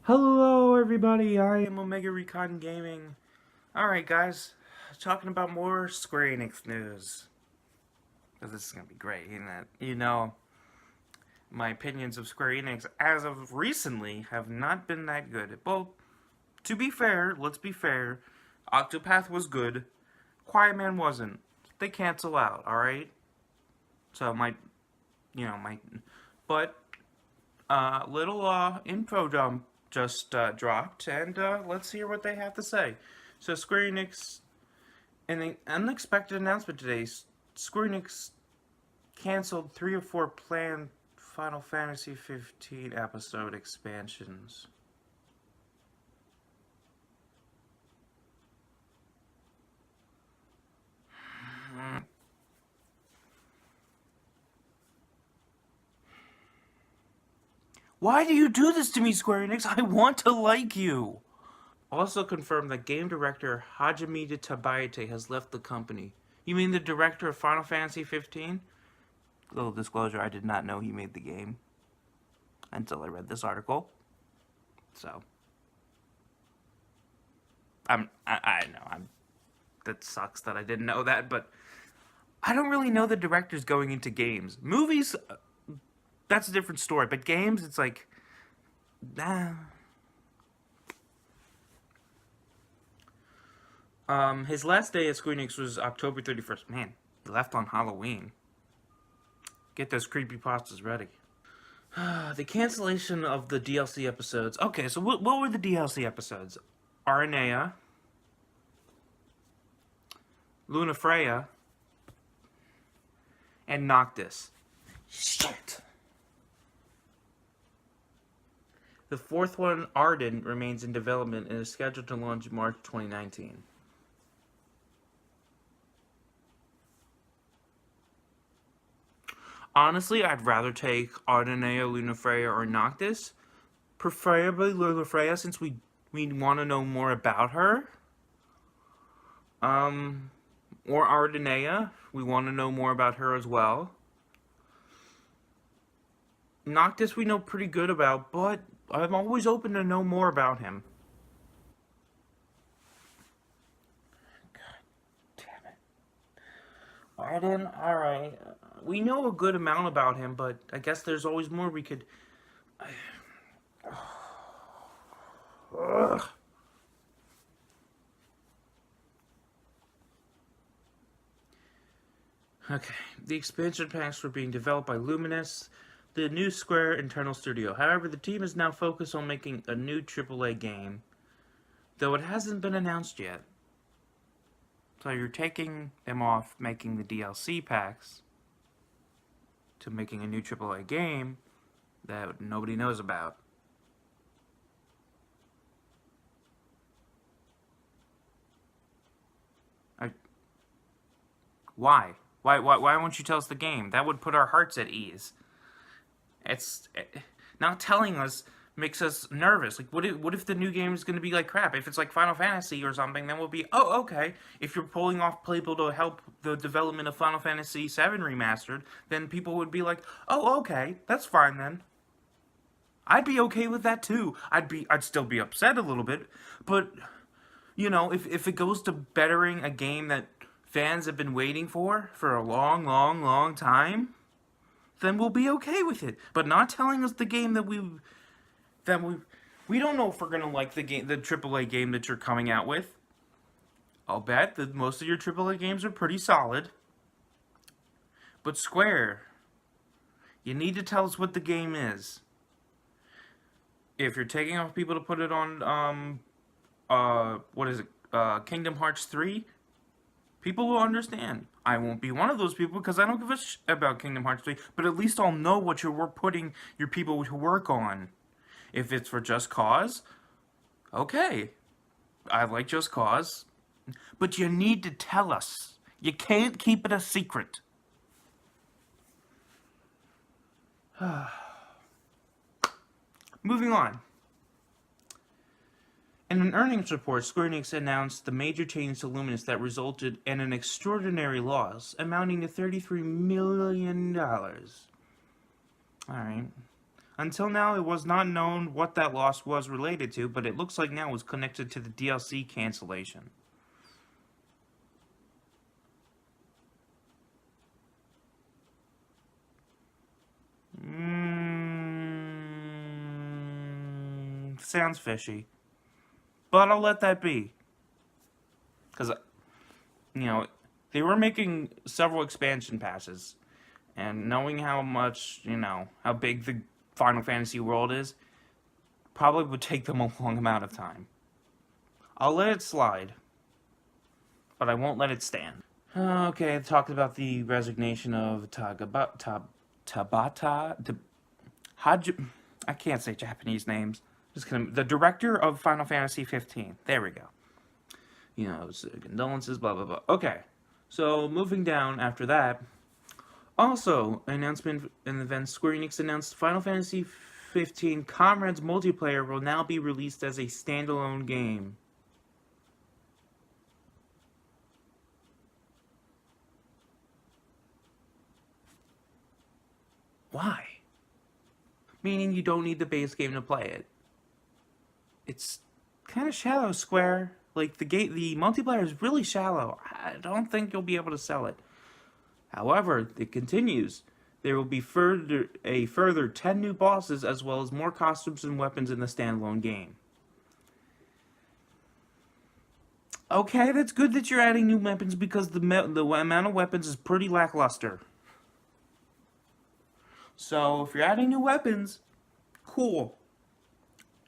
Hello everybody, I am Omega Recon Gaming. Alright guys, talking about more Square Enix news. This is gonna be great, isn't it? My opinions of Square Enix as of recently have not been that good. Well, to be fair, let's be fair, Octopath was good, Quiet Man wasn't. They cancel out, alright? So but little info dump just dropped, and let's hear what they have to say. So Square Enix, in an unexpected announcement today, Square Enix canceled 3 or 4 planned Final Fantasy 15 episode expansions. Why do you do this to me, Square Enix? I want to like you! Also confirmed that game director Hajime Tabayate has left the company. You mean the director of Final Fantasy 15? Little disclosure, I did not know he made the game until I read this article. So, I know, that sucks that I didn't know that, but I don't really know the directors going into games. Movies, that's a different story, but games, it's like, nah. His last day at Square Enix was October 31st. Man, he left on Halloween. Get those creepypastas ready. The cancellation of the DLC episodes. Okay, so what were the DLC episodes? Aranea, Luna Freya, and Noctis. Shit. The fourth one, Arden, remains in development and is scheduled to launch in March 2019. Honestly, I'd rather take Ardenea, Lunafreya, or Noctis. Preferably Lunafreya, since we want to know more about her. Or Ardenea, we want to know more about her as well. Noctis we know pretty good about, but I'm always open to know more about him. God damn it. Arden, alright. We know a good amount about him, but I guess there's always more we could... Ugh. Okay, the expansion packs were being developed by Luminous, the new Square internal studio. However, the team is now focused on making a new AAA game, though it hasn't been announced yet. So you're taking them off making the DLC packs to making a new AAA game that nobody knows about. Why? Why won't you tell us the game? That would put our hearts at ease. It's not telling us makes us nervous. Like, what if the new game is going to be like crap? If it's like Final Fantasy or something, then we'll be, oh, okay. If you're pulling off Playbill to help the development of Final Fantasy VII Remastered, then people would be like, oh, okay, that's fine then. I'd be okay with that too. I'd still be upset a little bit, but you know, if it goes to bettering a game that fans have been waiting for a long time, then we'll be okay with it. But not telling us the game that we don't know if we're gonna like the game, the AAA game that you're coming out with. I'll bet that most of your AAA games are pretty solid. But Square, you need to tell us what the game is. If you're taking off people to put it on, what is it, Kingdom Hearts 3, people will understand. I won't be one of those people because I don't give a shit about Kingdom Hearts 3, but at least I'll know what you're putting your people to work on. If it's for Just Cause, okay. I like Just Cause. But you need to tell us. You can't keep it a secret. Moving on. In an earnings report, Square Enix announced the major change to Luminous that resulted in an extraordinary loss amounting to $33 million. Alright. Until now, it was not known what that loss was related to, but it looks like now it was connected to the DLC cancellation. Sounds fishy. But I'll let that be. Because, they were making several expansion passes. And knowing how much, how big the Final Fantasy world is, probably would take them a long amount of time. I'll let it slide. But I won't let it stand. Okay, I talked about the resignation of Tabata. I can't say Japanese names. The director of Final Fantasy 15. There we go. Condolences, blah, blah, blah. Okay, so moving down after that. Also, announcement in the event, Square Enix announced Final Fantasy 15 Comrades multiplayer will now be released as a standalone game. Why? Meaning you don't need the base game to play it. It's kind of shallow, Square. Like, the multiplayer is really shallow. I don't think you'll be able to sell it. However, it continues. There will be a further 10 new bosses, as well as more costumes and weapons in the standalone game. Okay, that's good that you're adding new weapons, because the amount of weapons is pretty lackluster. So, if you're adding new weapons, cool.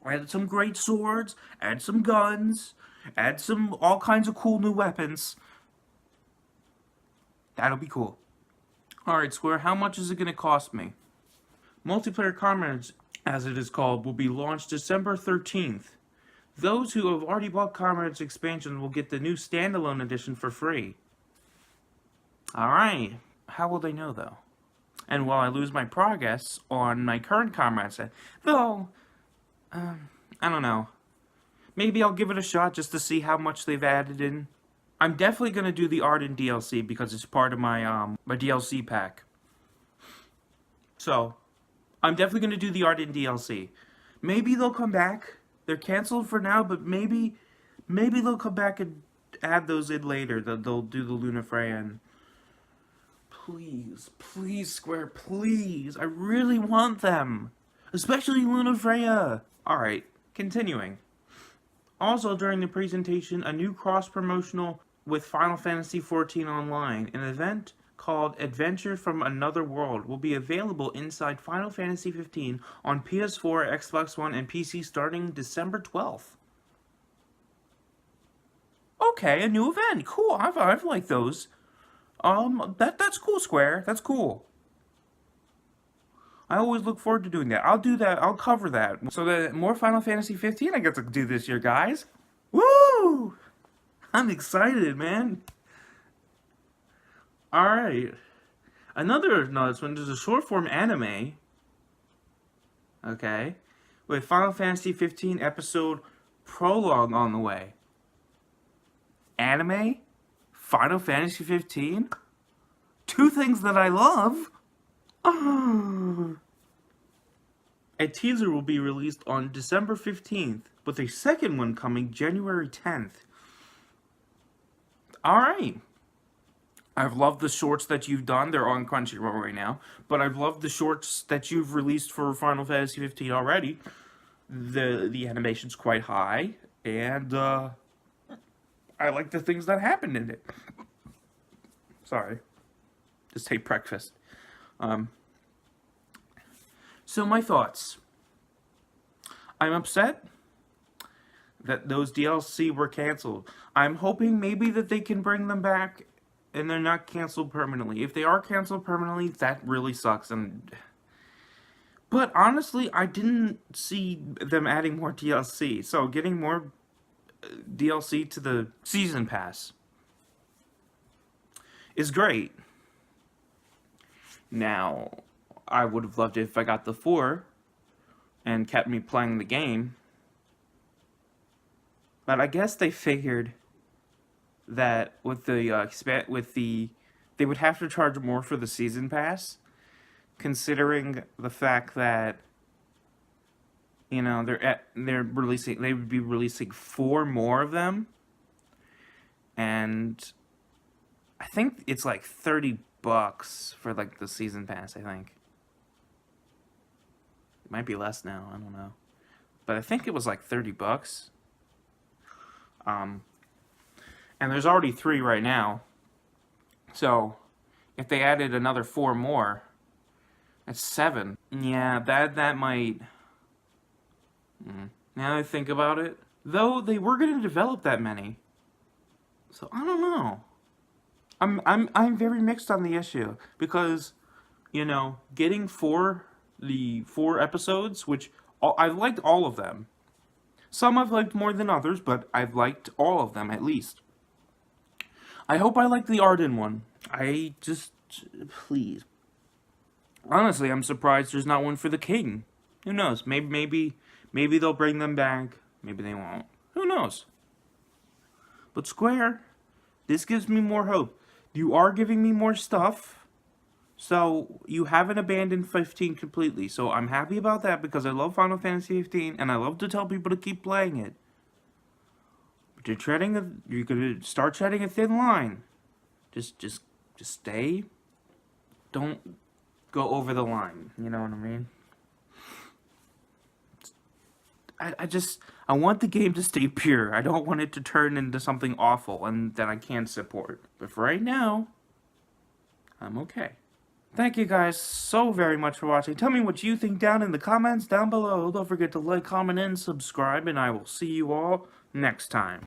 Add some great swords, add some guns, add some all kinds of cool new weapons. That'll be cool. Alright, Square, how much is it going to cost me? Multiplayer Comrades, as it is called, will be launched December 13th. Those who have already bought Comrades expansion will get the new standalone edition for free. Alright. How will they know, though? And will I lose my progress on my current Comrade set? Though, I don't know. Maybe I'll give it a shot just to see how much they've added in. I'm definitely going to do the Arden DLC because it's part of my my DLC pack. So, I'm definitely going to do the Arden DLC. Maybe they'll come back. They're canceled for now, but maybe they'll come back and add those in later. They'll do the Lunafreya and... Please, Square, please. I really want them. Especially Lunafreya. Alright, continuing. Also, during the presentation, a new cross-promotional with Final Fantasy XIV Online, an event called Adventure from Another World, will be available inside Final Fantasy XV on PS4, Xbox One, and PC starting December 12th. Okay, a new event. Cool, I've liked those. That's cool, Square. That's cool. I always look forward to doing that. I'll do that. I'll cover that. So that more Final Fantasy 15 I get to do this year, guys. Woo! I'm excited, man. Alright. Another announcement is a short-form anime. Okay. With Final Fantasy 15 episode prologue on the way. Anime? Final Fantasy 15? Two things that I love? A teaser will be released on December 15th, with a second one coming January 10th. Alright. I've loved the shorts that you've done. They're on Crunchyroll right now. But I've loved the shorts that you've released for Final Fantasy 15 already. The animation's quite high. And, I like the things that happened in it. Sorry. Just ate breakfast. So my thoughts. I'm upset that those DLC were canceled. I'm hoping maybe that they can bring them back and they're not canceled permanently. If they are canceled permanently, that really sucks. But honestly, I didn't see them adding more DLC. So getting more DLC to the season pass is great. Now, I would have loved it if I got the 4 and kept me playing the game. But I guess they figured that with the they would have to charge more for the season pass, considering the fact that You know, they would be releasing 4 more of them, and I think it's like $30 for like the season pass. I think it might be less now. I don't know, but I think it was like $30. And there's already 3 right now, so if they added another 4 more, that's 7. Yeah, that might. Now that I think about it, though, they were going to develop that many, so I don't know. I'm very mixed on the issue because, you know, getting the 4 episodes, which I've liked all of them. Some I've liked more than others, but I've liked all of them at least. I hope I like the Arden one. Please. Honestly, I'm surprised there's not one for the King. Who knows? Maybe they'll bring them back. Maybe they won't. Who knows? But Square, this gives me more hope. You are giving me more stuff, so you haven't abandoned 15 completely. So I'm happy about that because I love Final Fantasy 15 and I love to tell people to keep playing it. But you're gonna start treading a thin line. Just stay. Don't go over the line. You know what I mean? I want the game to stay pure. I don't want it to turn into something awful and that I can't support. But for right now, I'm okay. Thank you guys so very much for watching. Tell me what you think down in the comments down below. Don't forget to like, comment, and subscribe, and I will see you all next time.